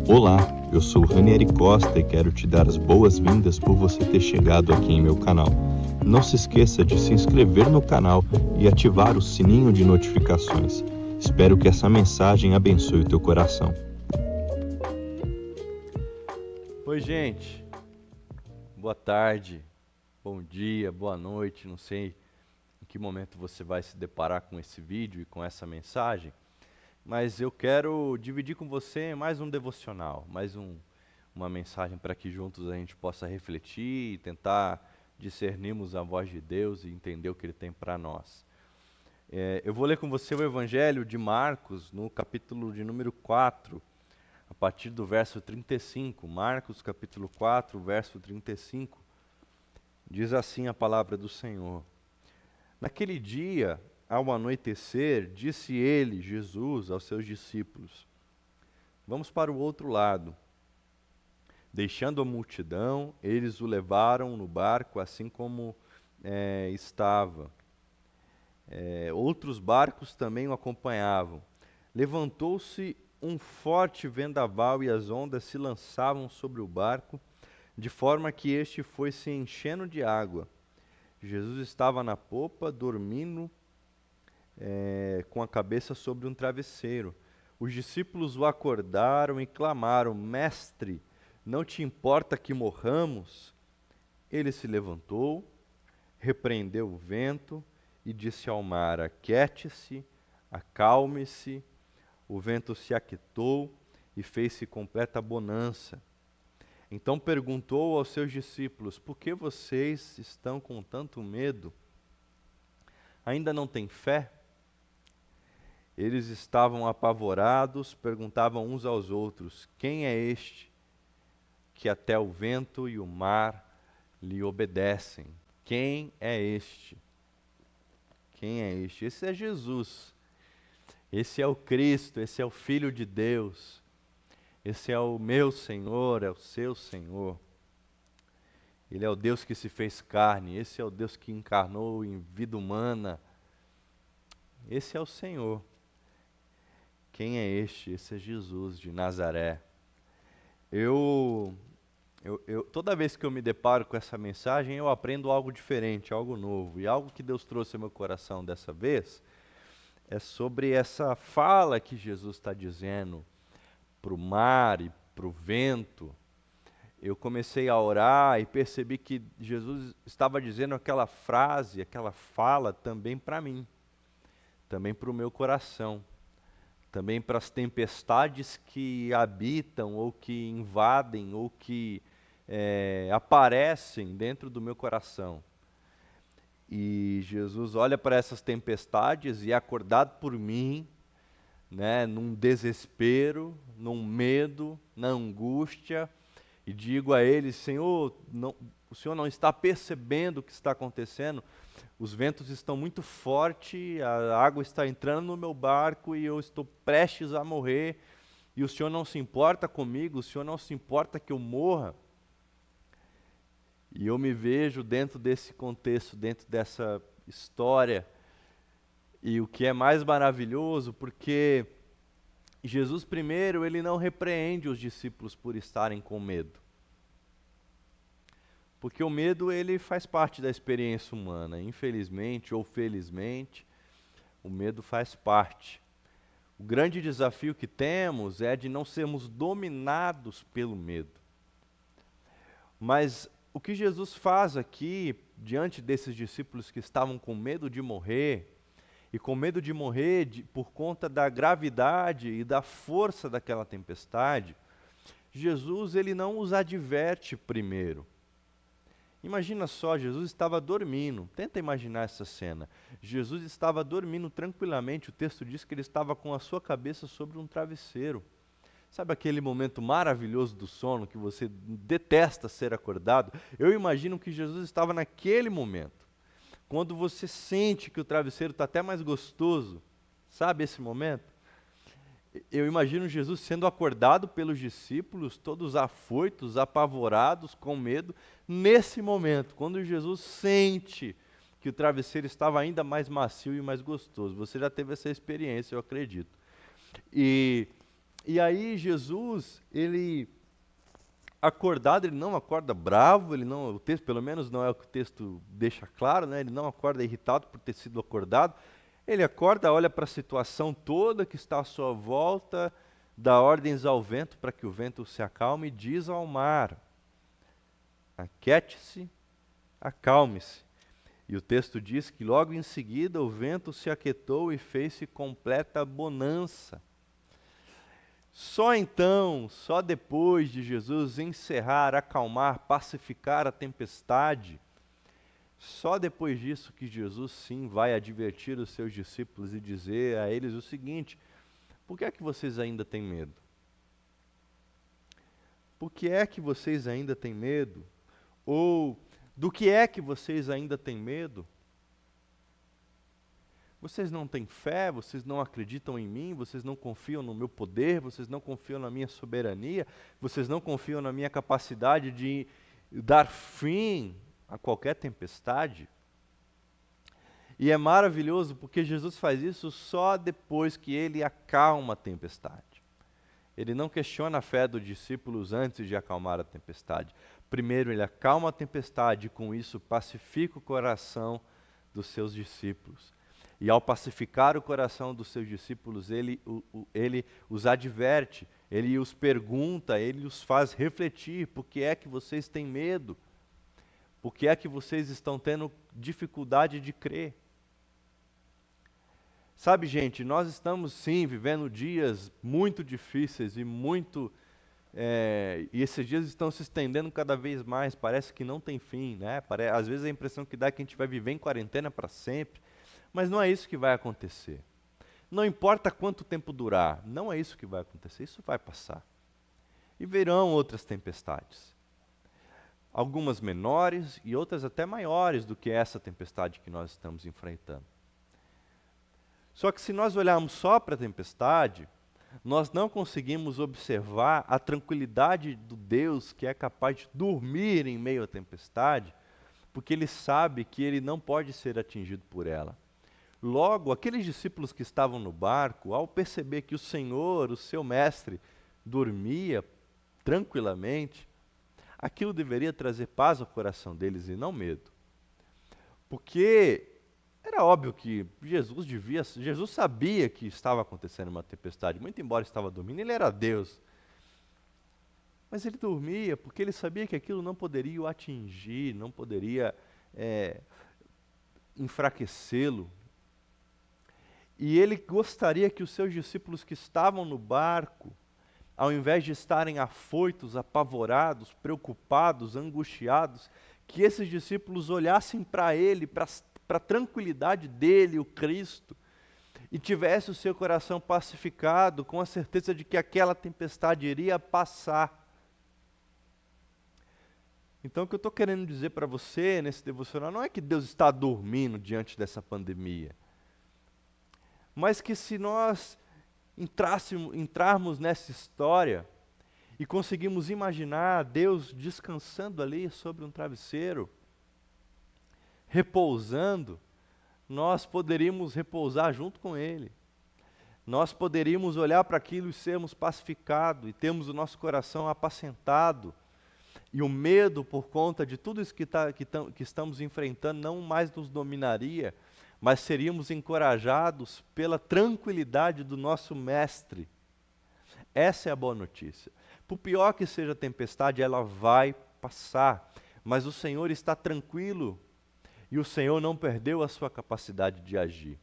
Olá, eu sou Ranieri Costa e quero te dar as boas-vindas por você ter chegado aqui em meu canal. Não se esqueça de se inscrever no canal e ativar o sininho de notificações. Espero que essa mensagem abençoe o teu coração. Oi, gente. Boa tarde, bom dia, boa noite. Não sei em que momento você vai se deparar com esse vídeo e com essa mensagem, mas eu quero dividir com você mais um devocional, uma mensagem para que juntos a gente possa refletir e tentar discernirmos a voz de Deus e entender o que Ele tem para nós. Eu vou ler com você o Evangelho de Marcos, no capítulo de número 4, a partir do verso 35. Marcos, capítulo 4, verso 35. Diz assim a palavra do Senhor. Naquele dia, ao anoitecer, disse ele, Jesus, aos seus discípulos: Vamos para o outro lado. Deixando a multidão, eles o levaram no barco, assim como estava. Outros barcos também o acompanhavam. Levantou-se um forte vendaval e as ondas se lançavam sobre o barco, de forma que este foi se enchendo de água. Jesus estava na popa, dormindo, com a cabeça sobre um travesseiro. Os discípulos o acordaram e clamaram: Mestre, não te importa que morramos? Ele se levantou, repreendeu o vento e disse ao mar: Aquiete-se, acalme-se. O vento se aquietou e fez-se completa bonança. Então perguntou aos seus discípulos: Por que vocês estão com tanto medo? Ainda não têm fé? Eles estavam apavorados, perguntavam uns aos outros: Quem é este que até o vento e o mar lhe obedecem? Quem é este? Quem é este? Esse é Jesus. Esse é o Cristo, esse é o Filho de Deus. Esse é o meu Senhor, é o seu Senhor. Ele é o Deus que se fez carne, esse é o Deus que encarnou em vida humana. Esse é o Senhor. Quem é este? Esse é Jesus de Nazaré. Toda vez que eu me deparo com essa mensagem, eu aprendo algo diferente, algo novo. E algo que Deus trouxe ao meu coração dessa vez é sobre essa fala que Jesus está dizendo para o mar e para o vento. Eu comecei a orar e percebi que Jesus estava dizendo aquela frase, aquela fala também para mim, também para o meu coração, também para as tempestades que habitam ou que invadem ou que aparecem dentro do meu coração. E Jesus olha para essas tempestades e é acordado por mim, né, num desespero, num medo, na angústia, e digo a ele: Senhor, o Senhor não está percebendo o que está acontecendo? Os ventos estão muito fortes, a água está entrando no meu barco e eu estou prestes a morrer, e o Senhor não se importa comigo, o Senhor não se importa que eu morra. E eu me vejo dentro desse contexto, dentro dessa história, e o que é mais maravilhoso, porque Jesus primeiro, ele não repreende os discípulos por estarem com medo. Porque o medo, ele faz parte da experiência humana, infelizmente ou felizmente, o medo faz parte. O grande desafio que temos é de não sermos dominados pelo medo. Mas o que Jesus faz aqui, diante desses discípulos que estavam com medo de morrer, e com medo de morrer por conta da gravidade e da força daquela tempestade, Jesus, ele não os adverte primeiro. Imagina só, Jesus estava dormindo. Tenta imaginar essa cena. Jesus estava dormindo tranquilamente. O texto diz que ele estava com a sua cabeça sobre um travesseiro. Sabe aquele momento maravilhoso do sono que você detesta ser acordado? Eu imagino que Jesus estava naquele momento. Quando você sente que o travesseiro está até mais gostoso. Sabe esse momento? Eu imagino Jesus sendo acordado pelos discípulos, todos afoitos, apavorados, com medo, nesse momento, quando Jesus sente que o travesseiro estava ainda mais macio e mais gostoso. Você já teve essa experiência, eu acredito. E E aí Jesus, ele acordado, ele não acorda bravo, ele não, o texto, pelo menos não é o que o texto deixa claro, né? Ele não acorda irritado por ter sido acordado. Ele acorda, olha para a situação toda que está à sua volta, dá ordens ao vento para que o vento se acalme e diz ao mar: aquiete-se, acalme-se. E o texto diz que logo em seguida o vento se aquietou e fez-se completa bonança. Só então, só depois de Jesus encerrar, acalmar, pacificar a tempestade, só depois disso que Jesus sim vai advertir os seus discípulos e dizer a eles o seguinte: por que é que vocês ainda têm medo? Por que é que vocês ainda têm medo? Ou do que é que vocês ainda têm medo? Vocês não têm fé, vocês não acreditam em mim, vocês não confiam no meu poder, vocês não confiam na minha soberania, vocês não confiam na minha capacidade de dar fim a qualquer tempestade? E é maravilhoso porque Jesus faz isso só depois que ele acalma a tempestade. Ele não questiona a fé dos discípulos antes de acalmar a tempestade. Primeiro ele acalma a tempestade e com isso pacifica o coração dos seus discípulos. E ao pacificar o coração dos seus discípulos, ele os adverte, ele os pergunta, ele os faz refletir: por que é que vocês têm medo? Por que é que vocês estão tendo dificuldade de crer? Sabe, gente, nós estamos sim vivendo dias muito difíceis e e esses dias estão se estendendo cada vez mais, parece que não tem fim, né? Às vezes a impressão que dá é que a gente vai viver em quarentena para sempre, mas não é isso que vai acontecer. Não importa quanto tempo durar, não é isso que vai acontecer, isso vai passar. E virão outras tempestades. Algumas menores e outras até maiores do que essa tempestade que nós estamos enfrentando. Só que se nós olharmos só para a tempestade, nós não conseguimos observar a tranquilidade do Deus que é capaz de dormir em meio à tempestade, porque ele sabe que ele não pode ser atingido por ela. Logo, aqueles discípulos que estavam no barco, ao perceber que o Senhor, o seu mestre, dormia tranquilamente, aquilo deveria trazer paz ao coração deles e não medo. Porque era óbvio que Jesus sabia que estava acontecendo uma tempestade, muito embora estava dormindo, ele era Deus. Mas ele dormia porque ele sabia que aquilo não poderia o atingir, não poderia enfraquecê-lo. E ele gostaria que os seus discípulos que estavam no barco, ao invés de estarem afoitos, apavorados, preocupados, angustiados, que esses discípulos olhassem para ele, para a tranquilidade dele, o Cristo, e tivesse o seu coração pacificado, com a certeza de que aquela tempestade iria passar. Então o que eu estou querendo dizer para você nesse devocional não é que Deus está dormindo diante dessa pandemia, mas que se nós entrarmos nessa história e conseguimos imaginar Deus descansando ali sobre um travesseiro, repousando, nós poderíamos repousar junto com Ele. Nós poderíamos olhar para aquilo e sermos pacificados, e termos o nosso coração apacentado, e o medo por conta de tudo isso que estamos enfrentando não mais nos dominaria, mas seríamos encorajados pela tranquilidade do nosso Mestre. Essa é a boa notícia. Por pior que seja a tempestade, ela vai passar, mas o Senhor está tranquilo e o Senhor não perdeu a sua capacidade de agir.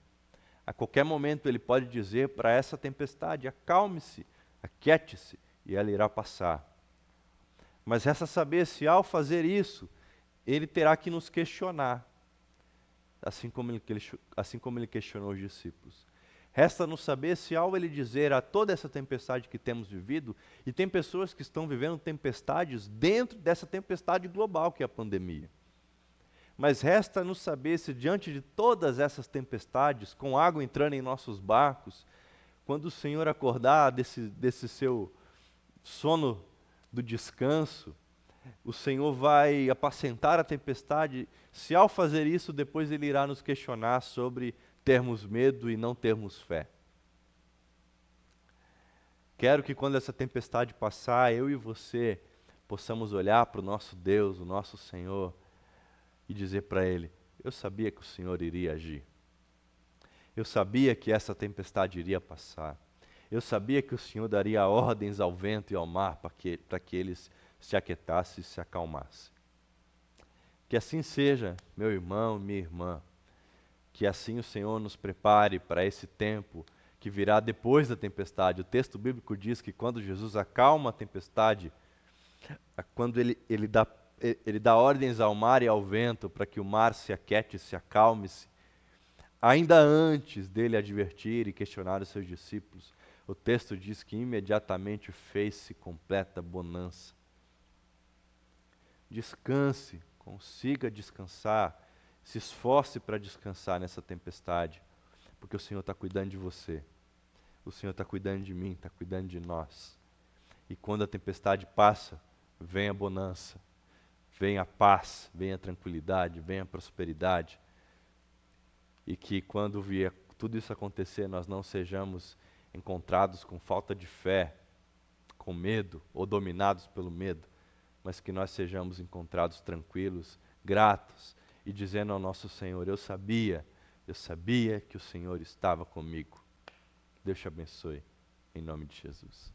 A qualquer momento Ele pode dizer para essa tempestade: acalme-se, aquiete-se, e ela irá passar. Mas resta saber se ao fazer isso, Ele terá que nos questionar, assim como ele questionou os discípulos. Resta-nos saber se ao Ele dizer a toda essa tempestade que temos vivido, e tem pessoas que estão vivendo tempestades dentro dessa tempestade global que é a pandemia. Mas resta-nos saber se diante de todas essas tempestades, com água entrando em nossos barcos, quando o Senhor acordar desse seu sono do descanso, o Senhor vai apacentar a tempestade, se ao fazer isso, depois Ele irá nos questionar sobre termos medo e não termos fé. quero que quando essa tempestade passar, eu e você possamos olhar para o nosso Deus, o nosso Senhor, e dizer para Ele: eu sabia que o Senhor iria agir. Eu sabia que essa tempestade iria passar. Eu sabia que o Senhor daria ordens ao vento e ao mar para que eles se aquietassem e se acalmassem. Que assim seja, meu irmão, minha irmã. Que assim o Senhor nos prepare para esse tempo que virá depois da tempestade. O texto bíblico diz que quando Jesus acalma a tempestade, quando ele dá ordens ao mar e ao vento para que o mar se aquiete, se acalme-se, ainda antes dele advertir e questionar os seus discípulos, o texto diz que imediatamente fez-se completa bonança. Descanse, consiga descansar, se esforce para descansar nessa tempestade, porque o Senhor está cuidando de você, o Senhor está cuidando de mim, está cuidando de nós. E quando a tempestade passa, vem a bonança, vem a paz, vem a tranquilidade, vem a prosperidade. E que quando vier tudo isso acontecer, nós não sejamos encontrados com falta de fé, com medo ou dominados pelo medo, mas que nós sejamos encontrados tranquilos, gratos e dizendo ao nosso Senhor: eu sabia que o Senhor estava comigo. Deus te abençoe, em nome de Jesus.